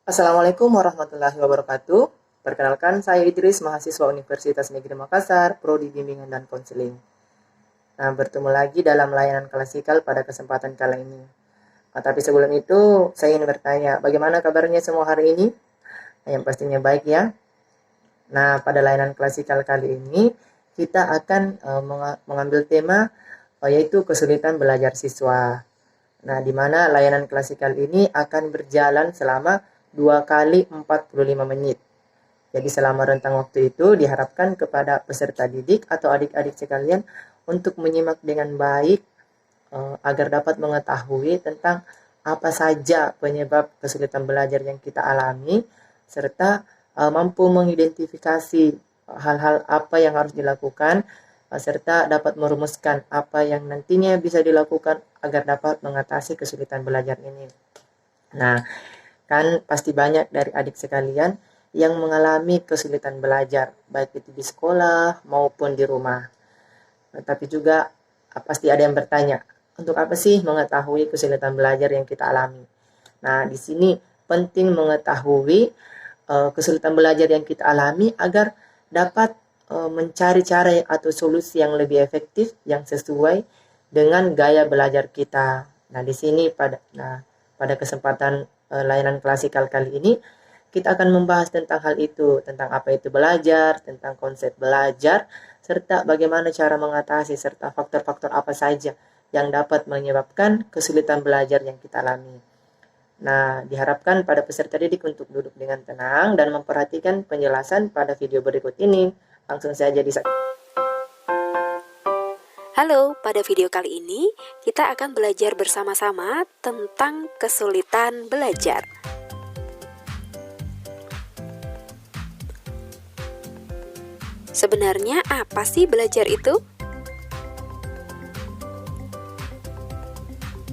Assalamualaikum warahmatullahi wabarakatuh. Perkenalkan, saya Idris, mahasiswa Universitas Negeri Makassar, Prodi Bimbingan dan Konseling. Nah, bertemu lagi dalam layanan klasikal pada kesempatan kali ini. Tapi sebelum itu, saya ingin bertanya, bagaimana kabarnya semua hari ini? Yang pastinya baik ya. Nah, pada layanan klasikal kali ini, kita akan mengambil tema yaitu kesulitan belajar siswa. Nah, di mana layanan klasikal ini akan berjalan selama 2 kali 45 menit. Jadi selama rentang waktu itu diharapkan kepada peserta didik atau adik-adik sekalian untuk menyimak dengan baik agar dapat mengetahui tentang apa saja penyebab kesulitan belajar yang kita alami, serta mampu mengidentifikasi hal-hal apa yang harus dilakukan, serta dapat merumuskan apa yang nantinya bisa dilakukan agar dapat mengatasi kesulitan belajar ini. Nah, kan pasti banyak dari adik sekalian yang mengalami kesulitan belajar, baik itu di sekolah maupun di rumah. Tapi juga pasti ada yang bertanya, untuk apa sih mengetahui kesulitan belajar yang kita alami? Nah, di sini penting mengetahui kesulitan belajar yang kita alami agar dapat mencari cara atau solusi yang lebih efektif, yang sesuai dengan gaya belajar kita. Nah, di sini pada kesempatan layanan klasikal kali ini, kita akan membahas tentang hal itu, tentang apa itu belajar, tentang konsep belajar, serta bagaimana cara mengatasi, serta faktor-faktor apa saja yang dapat menyebabkan kesulitan belajar yang kita alami. Nah, diharapkan pada peserta didik untuk duduk dengan tenang dan memperhatikan penjelasan pada video berikut ini. Langsung saja Halo, pada video kali ini kita akan belajar bersama-sama tentang kesulitan belajar. Sebenarnya apa sih belajar itu?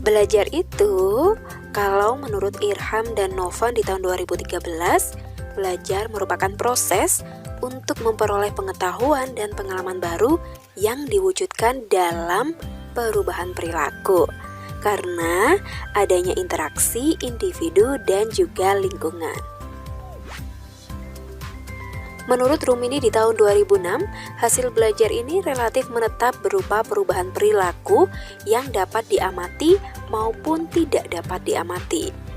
Belajar itu, kalau menurut Irham dan Novan di tahun 2013, belajar merupakan proses untuk memperoleh pengetahuan dan pengalaman baru yang diwujudkan dalam perubahan perilaku karena adanya interaksi individu dan juga lingkungan. Menurut Rumini di tahun 2006, hasil belajar ini relatif menetap berupa perubahan perilaku yang dapat diamati maupun tidak dapat diamati.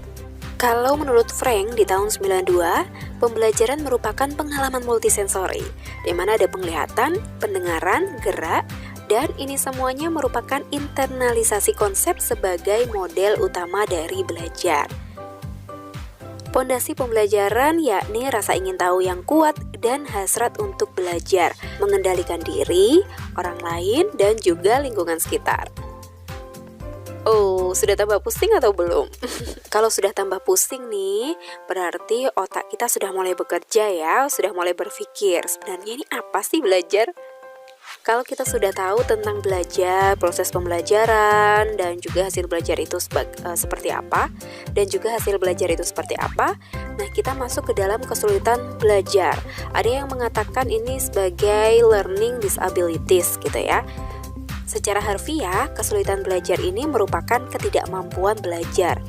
Kalau menurut Frank di tahun 92, pembelajaran merupakan pengalaman multisensori, di mana ada penglihatan, pendengaran, gerak, dan ini semuanya merupakan internalisasi konsep sebagai model utama dari belajar. Pondasi pembelajaran yakni rasa ingin tahu yang kuat dan hasrat untuk belajar, mengendalikan diri, orang lain, dan juga lingkungan sekitar. Oh, sudah tambah pusing atau belum? Kalau sudah tambah pusing nih, berarti otak kita sudah mulai bekerja ya, sudah mulai berpikir, sebenarnya ini apa sih belajar? Kalau kita sudah tahu tentang belajar, proses pembelajaran, dan juga hasil belajar itu seperti apa, dan juga hasil belajar itu seperti apa, nah kita masuk ke dalam kesulitan belajar. Ada yang mengatakan ini sebagai learning disabilities gitu ya. Secara harfiah, kesulitan belajar ini merupakan ketidakmampuan belajar.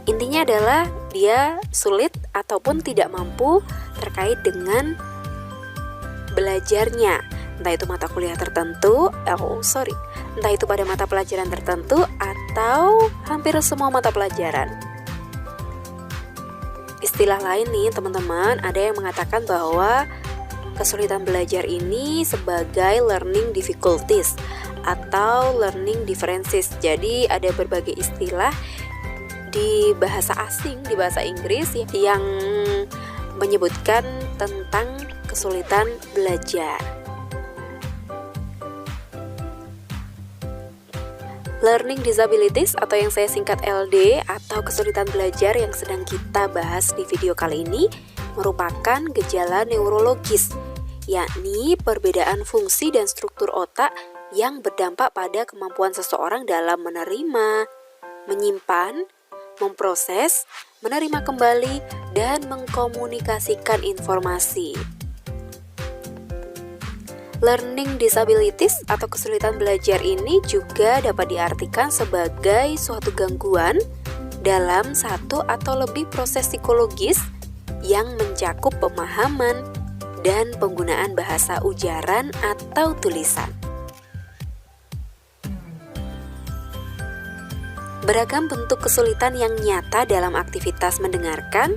Intinya adalah dia sulit ataupun tidak mampu terkait dengan belajarnya. Entah itu mata kuliah tertentu, entah itu pada mata pelajaran tertentu atau hampir semua mata pelajaran. Istilah lain nih teman-teman, ada yang mengatakan bahwa kesulitan belajar ini sebagai learning difficulties atau learning differences. Jadi ada berbagai istilah di bahasa asing, di bahasa Inggris yang menyebutkan tentang kesulitan belajar. Learning disabilities atau yang saya singkat LD atau kesulitan belajar yang sedang kita bahas di video kali ini merupakan gejala neurologis, yakni perbedaan fungsi dan struktur otak yang berdampak pada kemampuan seseorang dalam menerima, menyimpan, memproses, menerima kembali, dan mengkomunikasikan informasi. Learning disabilities atau kesulitan belajar ini juga dapat diartikan sebagai suatu gangguan dalam satu atau lebih proses psikologis yang mencakup pemahaman dan penggunaan bahasa ujaran atau tulisan. Beragam bentuk kesulitan yang nyata dalam aktivitas mendengarkan,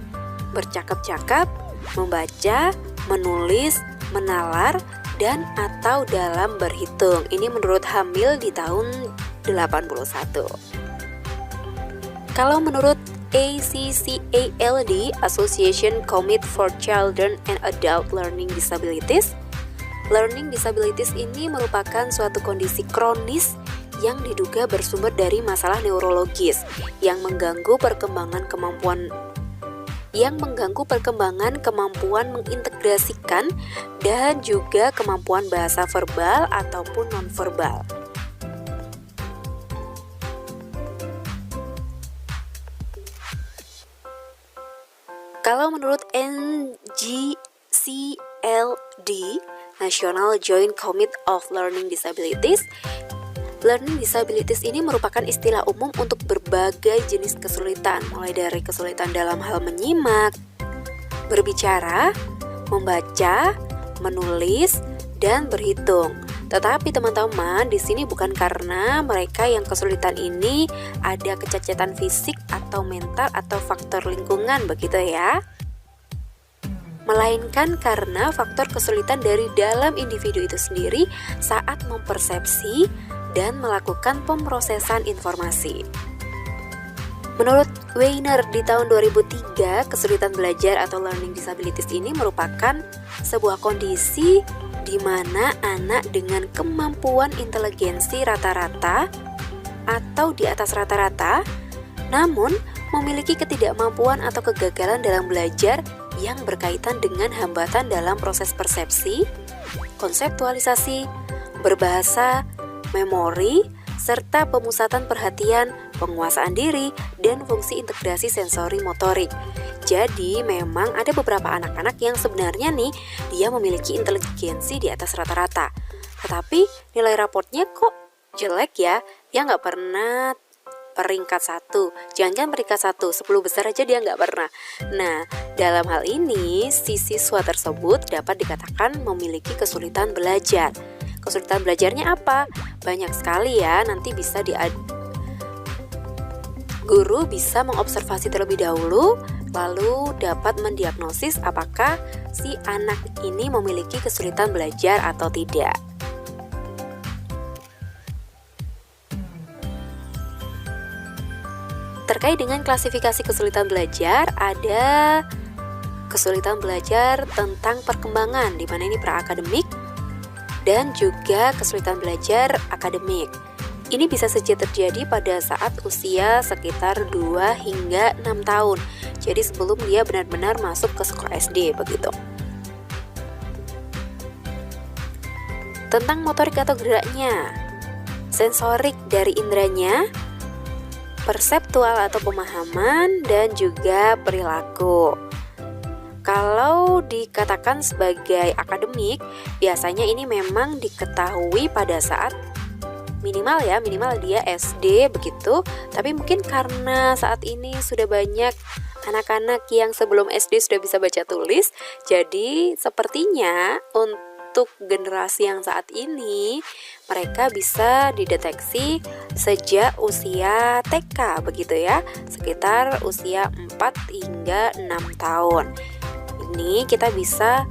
bercakap-cakap, membaca, menulis, menalar, dan atau dalam berhitung. Ini menurut Hamil di tahun 81. Kalau menurut ACCALD, Association Committee for Children and Adult Learning Disabilities, learning disabilities ini merupakan suatu kondisi kronis yang diduga bersumber dari masalah neurologis yang mengganggu perkembangan kemampuan mengintegrasikan dan juga kemampuan bahasa verbal ataupun nonverbal. Kalau menurut NGCLD, National Joint Committee of Learning Disabilities, learning disabilities ini merupakan istilah umum untuk berbagai jenis kesulitan, mulai dari kesulitan dalam hal menyimak, berbicara, membaca, menulis, dan berhitung. Tetapi teman-teman, di sini bukan karena mereka yang kesulitan ini ada kecacatan fisik atau mental atau faktor lingkungan begitu ya. Melainkan karena faktor kesulitan dari dalam individu itu sendiri saat mempersepsi dan melakukan pemrosesan informasi. Menurut Weiner di tahun 2003, kesulitan belajar atau learning disabilities ini merupakan sebuah kondisi di mana anak dengan kemampuan inteligensi rata-rata atau di atas rata-rata, namun memiliki ketidakmampuan atau kegagalan dalam belajar yang berkaitan dengan hambatan dalam proses persepsi, konseptualisasi, berbahasa, memori, serta pemusatan perhatian, penguasaan diri, dan fungsi integrasi sensori motorik. Jadi memang ada beberapa anak-anak yang sebenarnya nih dia memiliki inteligensi di atas rata-rata, tetapi nilai raportnya kok jelek ya, dia nggak pernah peringkat 1, jangan peringkat 1, 10 besar aja dia nggak pernah. Nah, dalam hal ini si siswa tersebut dapat dikatakan memiliki kesulitan belajar. Kesulitan belajarnya apa? Banyak sekali ya, nanti bisa guru bisa mengobservasi terlebih dahulu, lalu dapat mendiagnosis apakah si anak ini memiliki kesulitan belajar atau tidak. Terkait dengan klasifikasi kesulitan belajar, ada kesulitan belajar tentang perkembangan, di mana ini pra-akademik, dan juga kesulitan belajar akademik. Ini bisa saja terjadi pada saat usia sekitar 2 hingga 6 tahun. Jadi sebelum dia benar-benar masuk ke sekolah SD begitu. Tentang motorik atau geraknya, sensorik dari indranya, perseptual atau pemahaman, dan juga perilaku. Kalau dikatakan sebagai akademik, biasanya ini memang diketahui pada saat minimal dia SD begitu. Tapi mungkin karena saat ini sudah banyak anak-anak yang sebelum SD sudah bisa baca tulis, jadi sepertinya untuk generasi yang saat ini mereka bisa dideteksi sejak usia TK begitu ya, sekitar usia 4 hingga 6 tahun. Ini kita bisa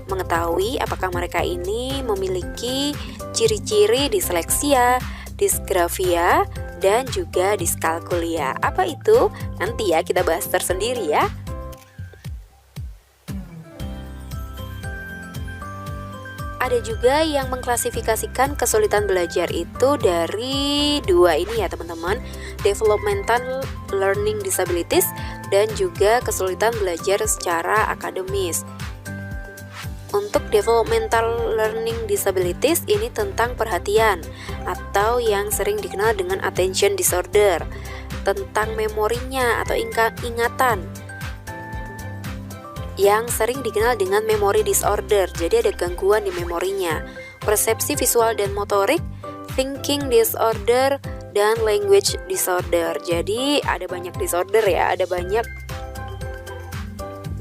mengetahui apakah mereka ini memiliki ciri-ciri disleksia, disgrafia, dan juga diskalkulia. Apa itu? Nanti ya kita bahas tersendiri ya. Ada juga yang mengklasifikasikan kesulitan belajar itu dari dua ini ya teman-teman, developmental learning disabilities dan juga kesulitan belajar secara akademis. Untuk developmental learning disabilities ini tentang perhatian atau yang sering dikenal dengan attention disorder, tentang memorinya atau ingatan yang sering dikenal dengan memory disorder, jadi ada gangguan di memorinya, persepsi visual dan motorik, thinking disorder, dan language disorder. Jadi ada banyak disorder ya, ada banyak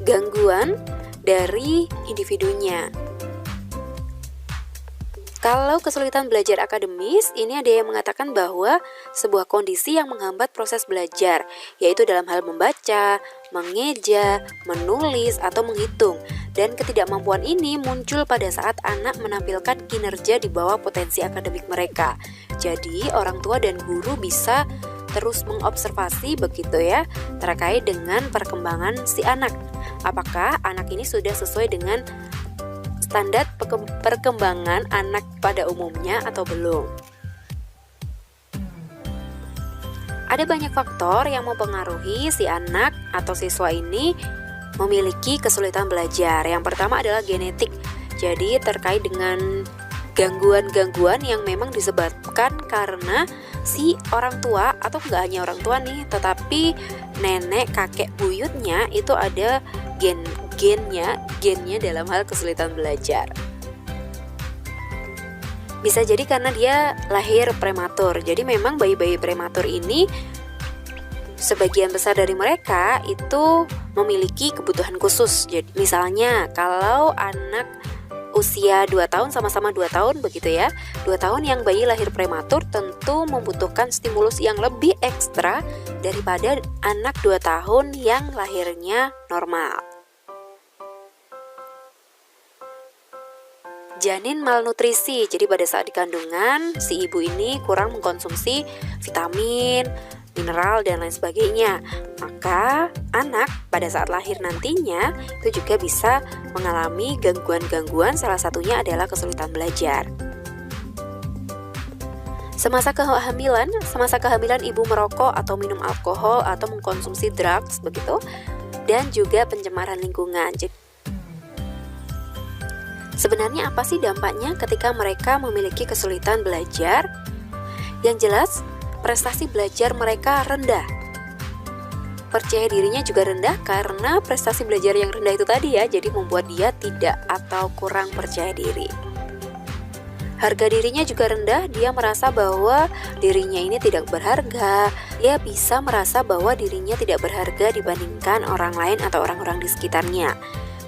gangguan dari individunya. Kalau kesulitan belajar akademis, ini ada yang mengatakan bahwa sebuah kondisi yang menghambat proses belajar, yaitu dalam hal membaca, mengeja, menulis, atau menghitung. Dan ketidakmampuan ini muncul pada saat anak menampilkan kinerja di bawah potensi akademik mereka. Jadi, orang tua dan guru bisa terus mengobservasi begitu ya, terkait dengan perkembangan si anak. Apakah anak ini sudah sesuai dengan standar perkembangan anak pada umumnya atau belum? Ada banyak faktor yang mempengaruhi si anak atau siswa ini memiliki kesulitan belajar. Yang pertama adalah genetik. Jadi terkait dengan gangguan-gangguan yang memang disebabkan karena si orang tua, atau nggak hanya orang tua nih, tetapi nenek, kakek, buyutnya itu ada gennya dalam hal kesulitan belajar. Bisa jadi karena dia lahir prematur. Jadi memang bayi-bayi prematur ini sebagian besar dari mereka itu memiliki kebutuhan khusus. Jadi misalnya kalau anak usia 2 tahun, sama-sama 2 tahun begitu ya, 2 tahun yang bayi lahir prematur tentu membutuhkan stimulus yang lebih ekstra daripada anak 2 tahun yang lahirnya normal. Janin malnutrisi, jadi pada saat di kandungan si ibu ini kurang mengkonsumsi vitamin, mineral, dan lain sebagainya. Maka anak pada saat lahir nantinya itu juga bisa mengalami gangguan-gangguan, salah satunya adalah kesulitan belajar. Semasa kehamilan ibu merokok atau minum alkohol atau mengkonsumsi drugs begitu, dan juga pencemaran lingkungan. Sebenarnya apa sih dampaknya ketika mereka memiliki kesulitan belajar? Yang jelas, prestasi belajar mereka rendah. Percaya dirinya juga rendah karena prestasi belajar yang rendah itu tadi ya, jadi membuat dia tidak atau kurang percaya diri. Harga dirinya juga rendah, dia merasa bahwa dirinya ini tidak berharga. Dia bisa merasa bahwa dirinya tidak berharga dibandingkan orang lain atau orang-orang di sekitarnya.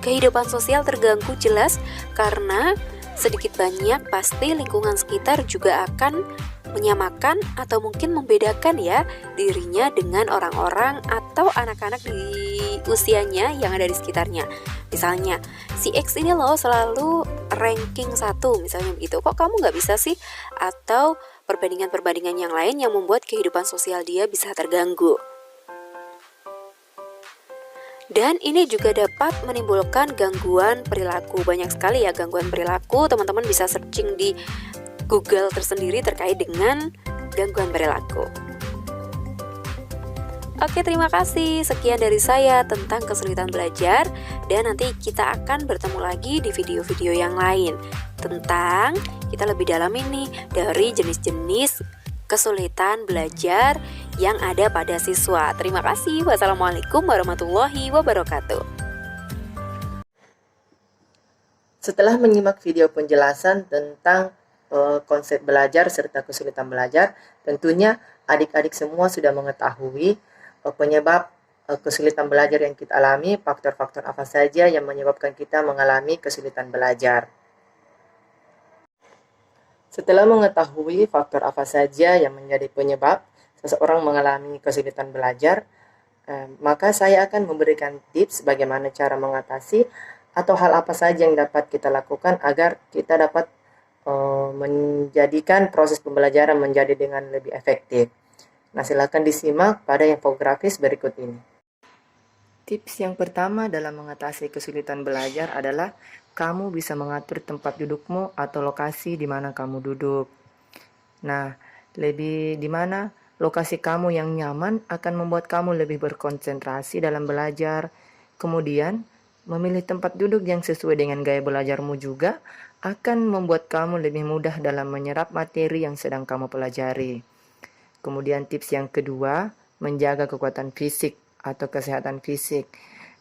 Kehidupan sosial terganggu jelas karena sedikit banyak pasti lingkungan sekitar juga akan menyamakan atau mungkin membedakan ya dirinya dengan orang-orang atau anak-anak di usianya yang ada di sekitarnya. Misalnya, si X ini loh selalu ranking 1 misalnya begitu, kok kamu nggak bisa sih? Atau perbandingan-perbandingan yang lain yang membuat kehidupan sosial dia bisa terganggu. Dan ini juga dapat menimbulkan gangguan perilaku. Banyak sekali ya gangguan perilaku. Teman-teman bisa searching di Google tersendiri terkait dengan gangguan perilaku. Oke, terima kasih. Sekian dari saya tentang kesulitan belajar. Dan nanti kita akan bertemu lagi di video-video yang lain tentang kita lebih dalam ini dari jenis-jenis kesulitan belajar yang ada pada siswa. Terima kasih. Wassalamualaikum warahmatullahi wabarakatuh. Setelah menyimak video penjelasan tentang konsep belajar serta kesulitan belajar, tentunya adik-adik semua sudah mengetahui penyebab kesulitan belajar yang kita alami, faktor-faktor apa saja yang menyebabkan kita mengalami kesulitan belajar. Setelah mengetahui faktor apa saja yang menjadi penyebab seseorang mengalami kesulitan belajar, maka saya akan memberikan tips bagaimana cara mengatasi atau hal apa saja yang dapat kita lakukan agar kita dapat menjadikan proses pembelajaran menjadi dengan lebih efektif. Nah, silakan disimak pada infografis berikut ini. Tips yang pertama dalam mengatasi kesulitan belajar adalah kamu bisa mengatur tempat dudukmu atau lokasi di mana kamu duduk. Nah, di mana lokasi kamu yang nyaman akan membuat kamu lebih berkonsentrasi dalam belajar. Kemudian, memilih tempat duduk yang sesuai dengan gaya belajarmu juga akan membuat kamu lebih mudah dalam menyerap materi yang sedang kamu pelajari. Kemudian tips yang kedua, menjaga kekuatan fisik atau kesehatan fisik.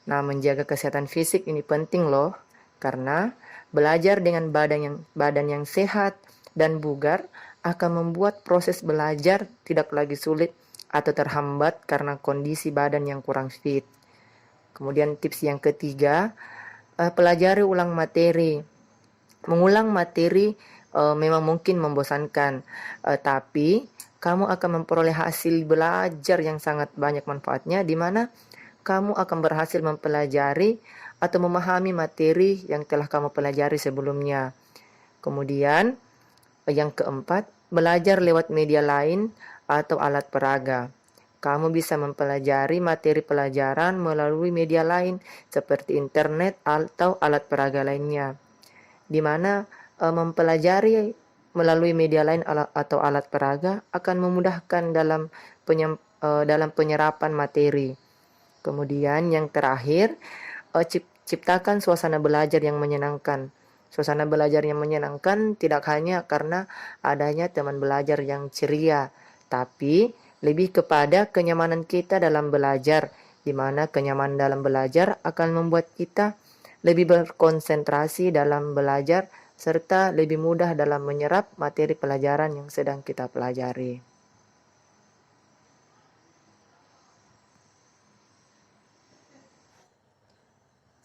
Nah, menjaga kesehatan fisik ini penting loh, karena belajar dengan badan yang sehat dan bugar akan membuat proses belajar tidak lagi sulit atau terhambat karena kondisi badan yang kurang fit. Kemudian tips yang ketiga, pelajari ulang materi. Mengulang materi memang mungkin membosankan, tapi kamu akan memperoleh hasil belajar yang sangat banyak manfaatnya, di mana kamu akan berhasil mempelajari atau memahami materi yang telah kamu pelajari sebelumnya. Kemudian, yang keempat, belajar lewat media lain atau alat peraga. Kamu bisa mempelajari materi pelajaran melalui media lain seperti internet atau alat peraga lainnya, di mana mempelajari melalui media lain atau alat peraga akan memudahkan dalam penyerapan materi. Kemudian yang terakhir, ciptakan suasana belajar yang menyenangkan. Suasana belajar yang menyenangkan tidak hanya karena adanya teman belajar yang ceria, tapi lebih kepada kenyamanan kita dalam belajar, di mana kenyamanan dalam belajar akan membuat kita lebih berkonsentrasi dalam belajar, serta lebih mudah dalam menyerap materi pelajaran yang sedang kita pelajari.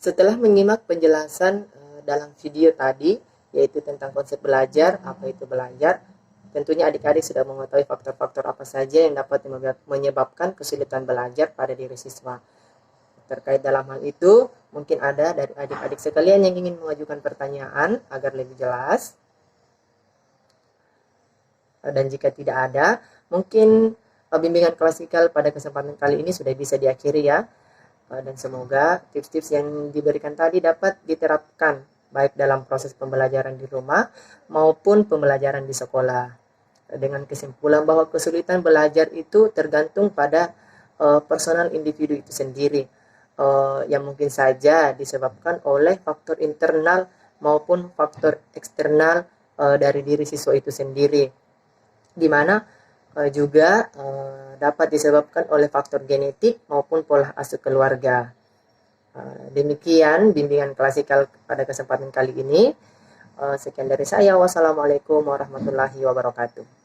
Setelah menyimak penjelasan dalam video tadi, yaitu tentang konsep belajar, apa itu belajar, tentunya adik-adik sudah mengetahui faktor-faktor apa saja yang dapat menyebabkan kesulitan belajar pada diri siswa. Terkait dalam hal itu, mungkin ada dari adik-adik sekalian yang ingin mengajukan pertanyaan agar lebih jelas. Dan jika tidak ada, mungkin bimbingan klasikal pada kesempatan kali ini sudah bisa diakhiri ya. Dan semoga tips-tips yang diberikan tadi dapat diterapkan baik dalam proses pembelajaran di rumah maupun pembelajaran di sekolah. Dengan kesimpulan bahwa kesulitan belajar itu tergantung pada personal individu itu sendiri, yang mungkin saja disebabkan oleh faktor internal maupun faktor eksternal dari diri siswa itu sendiri, di mana juga dapat disebabkan oleh faktor genetik maupun pola asuh keluarga. Demikian bimbingan klasikal pada kesempatan kali ini. Sekian dari saya. Wassalamualaikum warahmatullahi wabarakatuh.